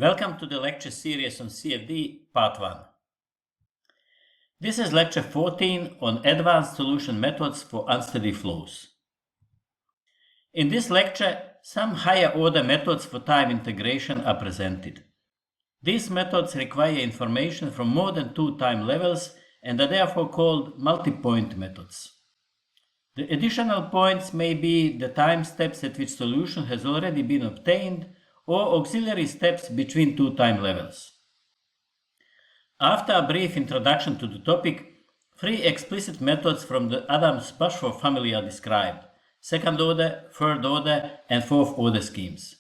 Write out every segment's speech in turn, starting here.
Welcome to the lecture series on CFD, Part 1. This is Lecture 14 on Advanced Solution Methods for Unsteady Flows. In this lecture, some higher-order methods for time integration are presented. These methods require information from more than two time levels and are therefore called multipoint methods. The additional points may be the time steps at which solution has already been obtained or auxiliary steps between two time levels. After a brief introduction to the topic, three explicit methods from the Adams-Bashforth family are described: second order, third order, and fourth order schemes.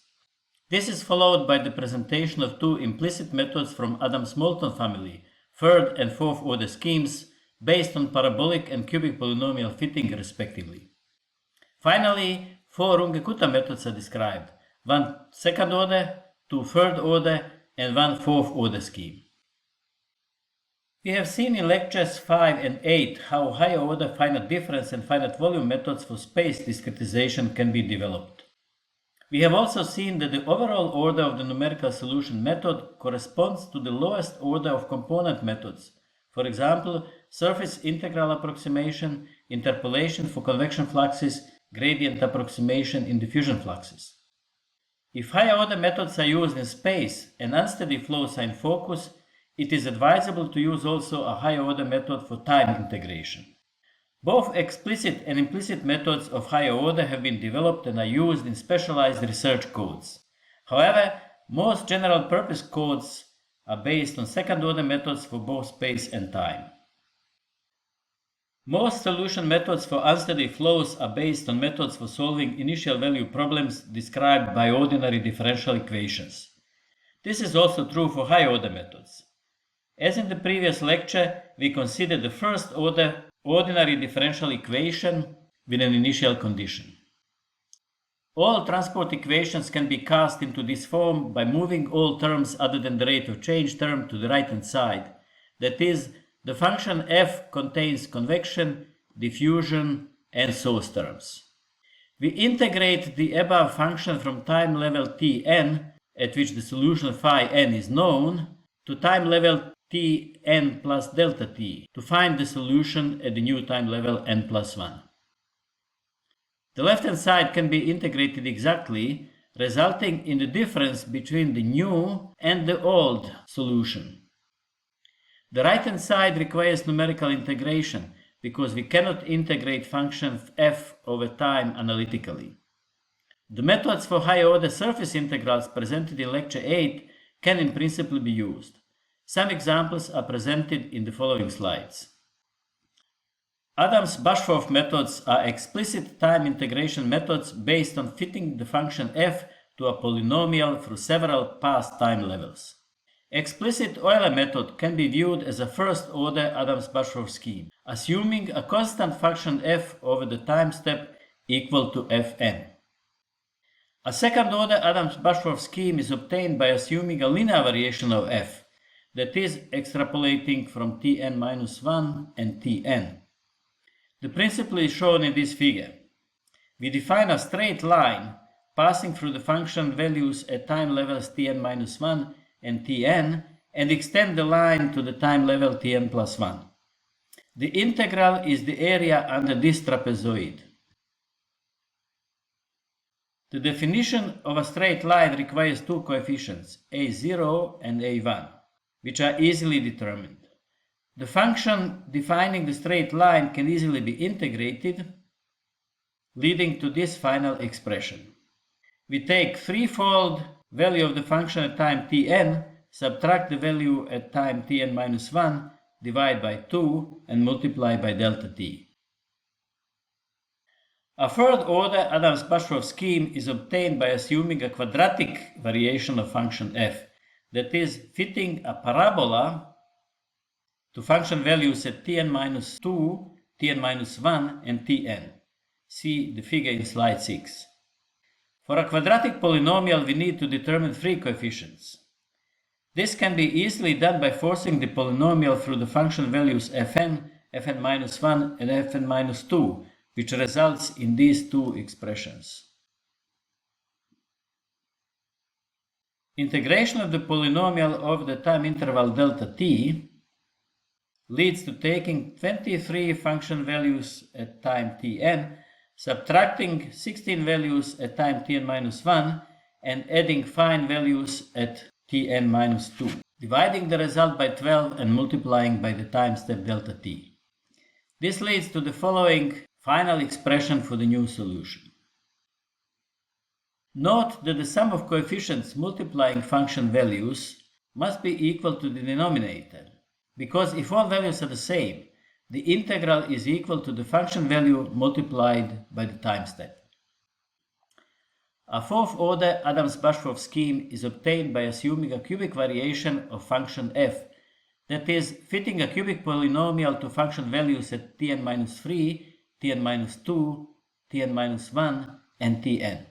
This is followed by the presentation of two implicit methods from Adams-Moulton family, third and fourth order schemes, based on parabolic and cubic polynomial fitting respectively. Finally, four Runge-Kutta methods are described: one second order, two third order, and one fourth order scheme. We have seen in lectures 5 and 8 how higher order finite difference and finite volume methods for space discretization can be developed. We have also seen that the overall order of the numerical solution method corresponds to the lowest order of component methods, for example, surface integral approximation, interpolation for convection fluxes, gradient approximation in diffusion fluxes. If higher order methods are used in space and unsteady flows are in focus, it is advisable to use also a higher order method for time integration. Both explicit and implicit methods of higher order have been developed and are used in specialized research codes. However, most general purpose codes are based on second order methods for both space and time. Most solution methods for unsteady flows are based on methods for solving initial value problems described by ordinary differential equations. This is also true for higher order methods. As in the previous lecture, we considered the first order ordinary differential equation with an initial condition. All transport equations can be cast into this form by moving all terms other than the rate of change term to the right-hand side. That is, the function f contains convection, diffusion, and source terms. We integrate the above function from time level Tn, at which the solution phi n is known, to time level Tn plus delta t to find the solution at the new time level n plus 1. The left-hand side can be integrated exactly, resulting in the difference between the new and the old solution. The right-hand side requires numerical integration because we cannot integrate function f over time analytically. The methods for higher order surface integrals presented in lecture 8 can in principle be used. Some examples are presented in the following slides. Adams-Bashforth methods are explicit time integration methods based on fitting the function f to a polynomial through several past time levels. Explicit Euler method can be viewed as a first-order Adams-Bashforth scheme, assuming a constant function f over the time step equal to fn. A second-order Adams-Bashforth scheme is obtained by assuming a linear variation of f, that is, extrapolating from Tn-1 and Tn. The principle is shown in this figure. We define a straight line passing through the function values at time levels Tn-1 and Tn and extend the line to the time level Tn plus 1. The integral is the area under this trapezoid. The definition of a straight line requires two coefficients, a0 and a1, which are easily determined. The function defining the straight line can easily be integrated, leading to this final expression. We take threefold value of the function at time Tn, subtract the value at time Tn-1, divide by 2, and multiply by delta t. A third-order Adams-Bashforth scheme is obtained by assuming a quadratic variation of function f, that is, fitting a parabola to function values at Tn-2, Tn-1, and Tn. See the figure in slide 6. For a quadratic polynomial, we need to determine three coefficients. This can be easily done by forcing the polynomial through the function values fn, fn-1, and fn-2, which results in these two expressions. Integration of the polynomial over the time interval delta t leads to taking 23 function values at time tn, subtracting 16 values at time tn minus 1, and adding fine values at tn minus 2, dividing the result by 12 and multiplying by the time step delta t. This leads to the following final expression for the new solution. Note that the sum of coefficients multiplying function values must be equal to the denominator, because if all values are the same, the integral is equal to the function value multiplied by the time step. A fourth-order Adams-Bashforth scheme is obtained by assuming a cubic variation of function f, that is, fitting a cubic polynomial to function values at tn minus 3, tn minus 2, tn minus 1, and tn.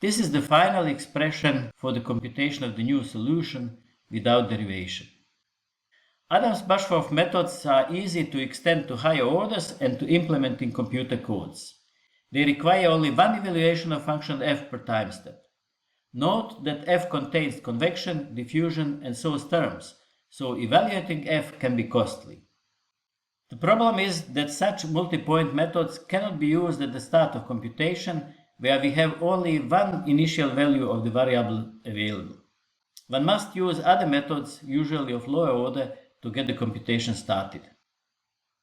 This is the final expression for the computation of the new solution without derivation. Adams-Bashforth methods are easy to extend to higher orders and to implement in computer codes. They require only one evaluation of function f per time step. Note that f contains convection, diffusion, and source terms, so evaluating f can be costly. The problem is that such multipoint methods cannot be used at the start of computation, where we have only one initial value of the variable available. One must use other methods, usually of lower order, to get the computation started.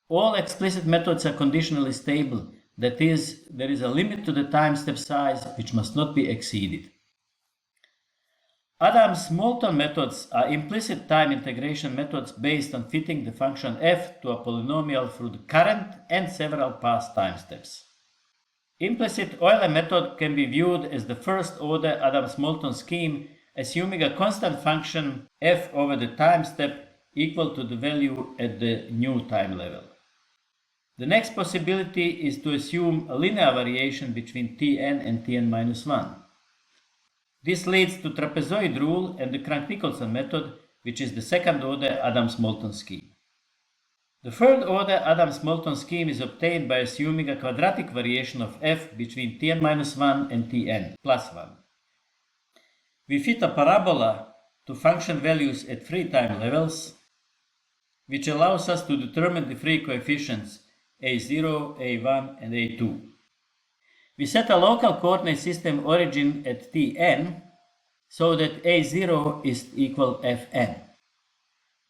All explicit methods are conditionally stable, that is, there is a limit to the time step size which must not be exceeded. Adams-Moulton methods are implicit time integration methods based on fitting the function f to a polynomial through the current and several past time steps. Implicit Euler method can be viewed as the first-order Adams-Moulton scheme, assuming a constant function f over the time step equal to the value at the new time level. The next possibility is to assume a linear variation between tn and tn minus 1. This leads to trapezoid rule and the Crank-Nicolson method, which is the second-order Adams-Moulton scheme. The third-order Adams-Moulton scheme is obtained by assuming a quadratic variation of f between tn minus 1 and tn plus 1. We fit a parabola to function values at three time levels, which allows us to determine the three coefficients a0, a1, and a2. We set a local coordinate system origin at tn so that a0 is equal fn.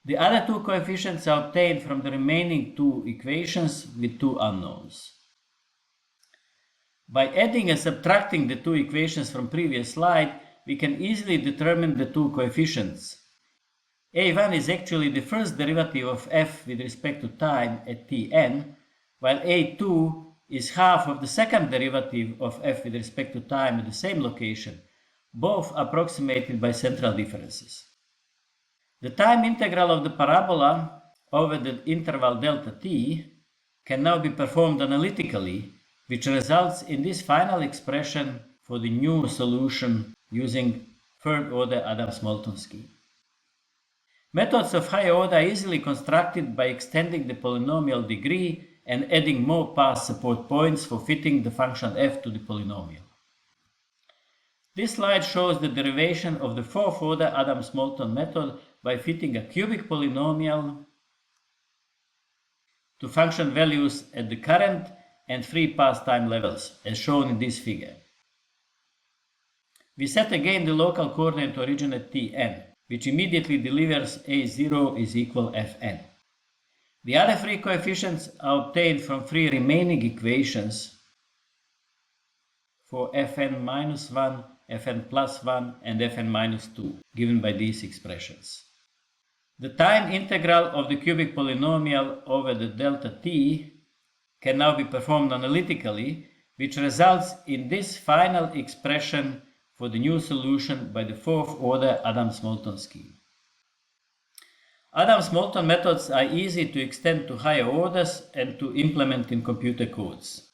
The other two coefficients are obtained from the remaining two equations with two unknowns. By adding and subtracting the two equations from previous slide, we can easily determine the two coefficients. a1 is actually the first derivative of f with respect to time at tn, while a2 is half of the second derivative of f with respect to time at the same location, both approximated by central differences. The time integral of the parabola over the interval delta t can now be performed analytically, which results in this final expression for the new solution using third-order Adams-Moulton scheme. Methods of higher order are easily constructed by extending the polynomial degree and adding more path support points for fitting the function f to the polynomial. This slide shows the derivation of the fourth-order Adams-Moulton method by fitting a cubic polynomial to function values at the current and three past time levels, as shown in this figure. We set again the local coordinate origin at tn, which immediately delivers a0 is equal fn. The other three coefficients are obtained from three remaining equations for fn minus 1, fn plus 1, and fn minus 2, given by these expressions. The time integral of the cubic polynomial over the delta t can now be performed analytically, which results in this final expression for the new solution by the fourth-order Adams-Moulton scheme. Adams-Moulton methods are easy to extend to higher orders and to implement in computer codes.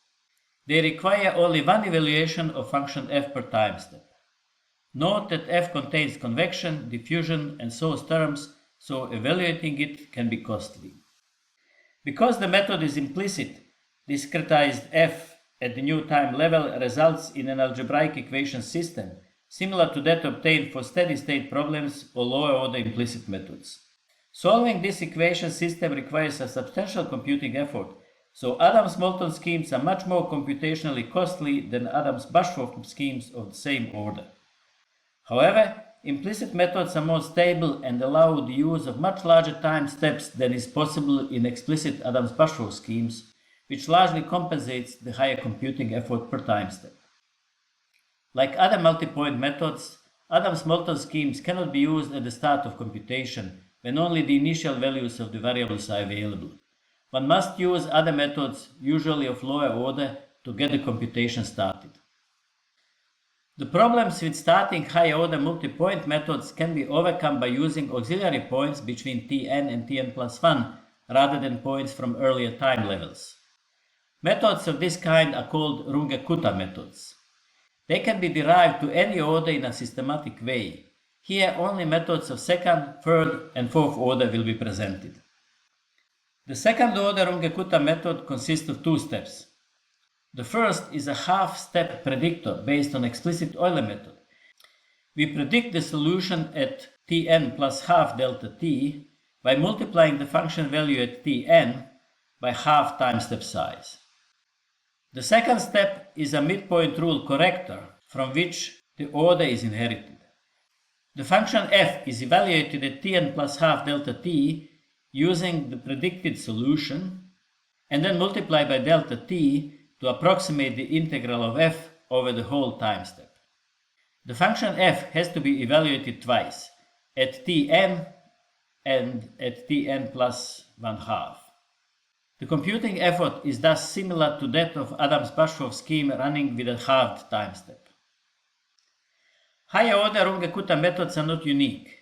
They require only one evaluation of function f per time step. Note that f contains convection, diffusion, and source terms, so evaluating it can be costly. Because the method is implicit, discretized f at the new time level results in an algebraic equation system, similar to that obtained for steady-state problems or lower-order implicit methods. Solving this equation system requires a substantial computing effort, so Adams-Moulton schemes are much more computationally costly than Adams-Bashforth schemes of the same order. However, implicit methods are more stable and allow the use of much larger time steps than is possible in explicit Adams-Bashforth schemes, which largely compensates the higher computing effort per time step. Like other multipoint methods, Adams-Moulton schemes cannot be used at the start of computation when only the initial values of the variables are available. One must use other methods, usually of lower order, to get the computation started. The problems with starting higher order multipoint methods can be overcome by using auxiliary points between Tn and Tn plus 1 rather than points from earlier time levels. Methods of this kind are called Runge-Kutta methods. They can be derived to any order in a systematic way. Here only methods of second, third, and fourth order will be presented. The second order Runge-Kutta method consists of two steps. The first is a half-step predictor based on explicit Euler method. We predict the solution at Tn plus half delta t by multiplying the function value at Tn by half time step size. The second step is a midpoint rule corrector from which the order is inherited. The function f is evaluated at Tn plus half delta t using the predicted solution and then multiplied by delta t to approximate the integral of f over the whole time step. The function f has to be evaluated twice, at Tn and at Tn plus 1/2. The computing effort is thus similar to that of Adams-Bashforth scheme running with a halved time step. Higher order Runge-Kutta methods are not unique.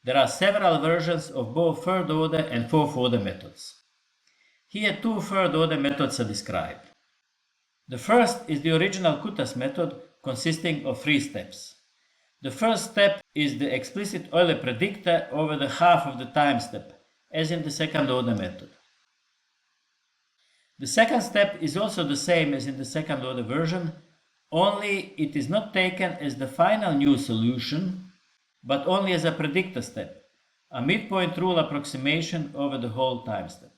There are several versions of both third order and fourth order methods. Here two third order methods are described. The first is the original Kutta's method consisting of 3 steps. The first step is the explicit Euler predictor over the half of the time step, as in the second order method. The second step is also the same as in the second order version, only it is not taken as the final new solution, but only as a predictor step, a midpoint rule approximation over the whole time step.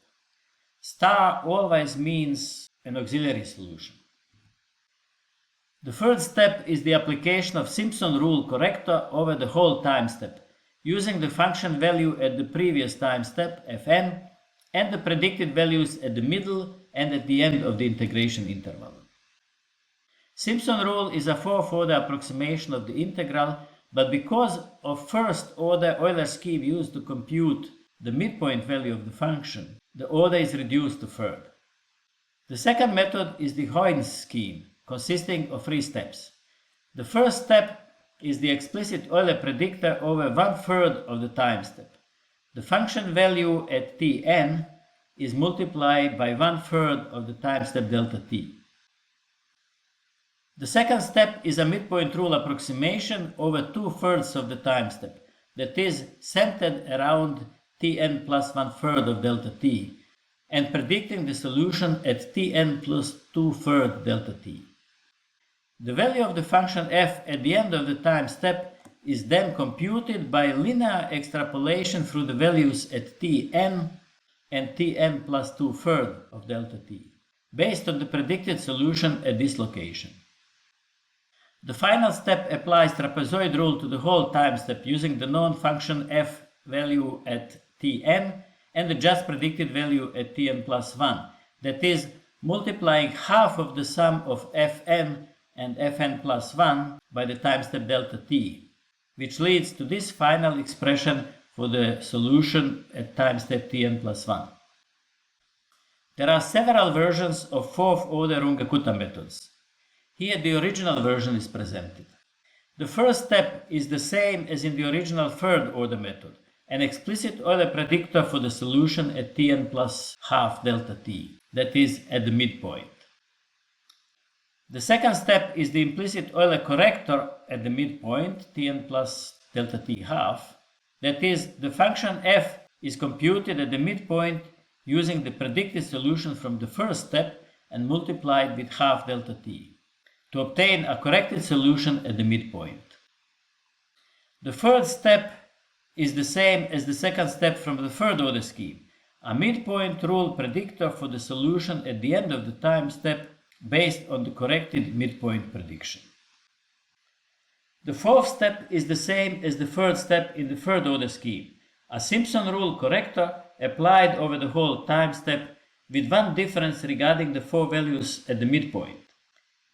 Star always means an auxiliary solution. The third step is the application of Simpson rule corrector over the whole time step, using the function value at the previous time step, fn, and the predicted values at the middle and at the end of the integration interval. Simpson rule is a fourth order approximation of the integral, but because of first order Euler scheme used to compute the midpoint value of the function, the order is reduced to third. The second method is the Hoynes scheme, consisting of 3 steps. The first step is the explicit Euler predictor over 1/3 of the time step. The function value at Tn is multiplied by 1/3 of the time step delta t. The second step is a midpoint rule approximation over 2/3 of the time step, that is centered around Tn plus 1/3 of delta t, and predicting the solution at Tn plus 2/3 delta t. The value of the function f at the end of the time step is then computed by linear extrapolation through the values at Tn and Tn plus 2/3 of delta t, based on the predicted solution at this location. The final step applies trapezoid rule to the whole time step using the known function f value at Tn and the just predicted value at Tn plus 1, that is, multiplying half of the sum of fn and fn plus 1 by the time step delta t, which leads to this final expression for the solution at time step Tn plus 1. There are several versions of fourth order Runge-Kutta methods. Here the original version is presented. The first step is the same as in the original third order method, an explicit Euler predictor for the solution at Tn plus half delta t, that is, at the midpoint. The second step is the implicit Euler corrector at the midpoint, Tn plus delta t half, that is, the function f is computed at the midpoint using the predicted solution from the first step and multiplied with half delta t, to obtain a corrected solution at the midpoint. The third step is the same as the second step from the third order scheme, a midpoint rule predictor for the solution at the end of the time step based on the corrected midpoint prediction. The fourth step is the same as the third step in the third order scheme, a Simpson rule corrector applied over the whole time step with one difference regarding the 4 values at the midpoint.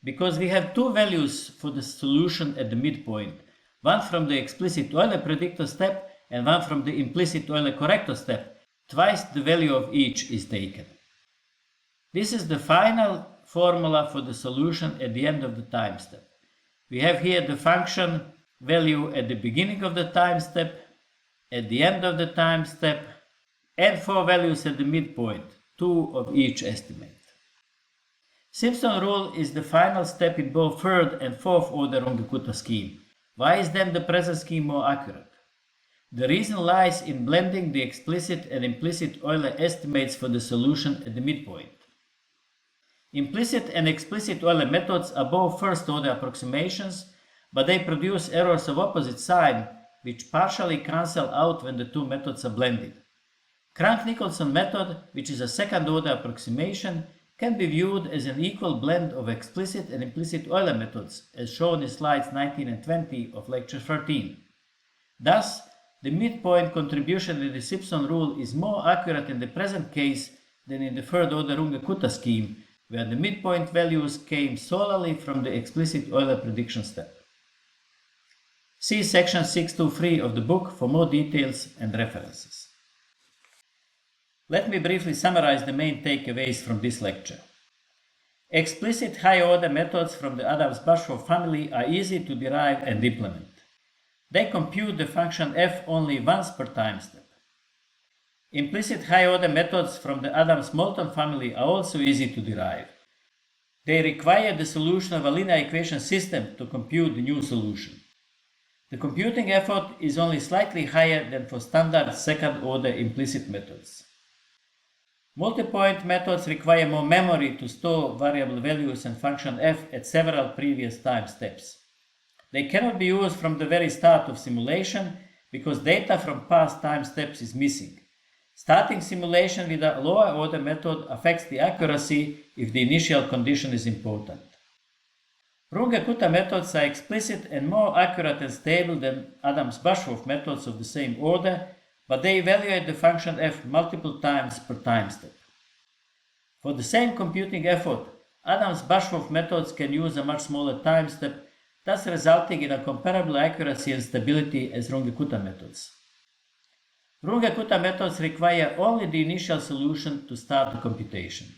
Because we have 2 values for the solution at the midpoint, one from the explicit Euler predictor step and one from the implicit Euler corrector step, twice the value of each is taken. This is the final formula for the solution at the end of the time step. We have here the function value at the beginning of the time step, at the end of the time step, and 4 values at the midpoint, 2 of each estimate. Simpson rule is the final step in both third and fourth order Runge-Kutta scheme. Why is then the present scheme more accurate? The reason lies in blending the explicit and implicit Euler estimates for the solution at the midpoint. Implicit and explicit Euler methods are both first order approximations, but they produce errors of opposite sign which partially cancel out when the two methods are blended. Crank-Nicolson method, which is a second order approximation, can be viewed as an equal blend of explicit and implicit Euler methods, as shown in slides 19 and 20 of lecture 13. Thus, the midpoint contribution in the Simpson rule is more accurate in the present case than in the third order Runge-Kutta scheme, where the midpoint values came solely from the explicit Euler prediction step. See section 623 of the book for more details and references. Let me briefly summarize the main takeaways from this lecture. Explicit high-order methods from the Adams-Bashforth family are easy to derive and implement. They compute the function f only once per time step. Implicit high-order methods from the Adams-Moulton family are also easy to derive. They require the solution of a linear equation system to compute the new solution. The computing effort is only slightly higher than for standard second-order implicit methods. Multipoint methods require more memory to store variable values and function f at several previous time steps. They cannot be used from the very start of simulation because data from past time steps is missing. Starting simulation with a lower order method affects the accuracy if the initial condition is important. Runge-Kutta methods are explicit and more accurate and stable than Adams-Bashforth methods of the same order, but they evaluate the function f multiple times per time step. For the same computing effort, Adams-Bashforth methods can use a much smaller time step, thus resulting in a comparable accuracy and stability as Runge-Kutta methods. Runge-Kutta methods require only the initial solution to start the computation.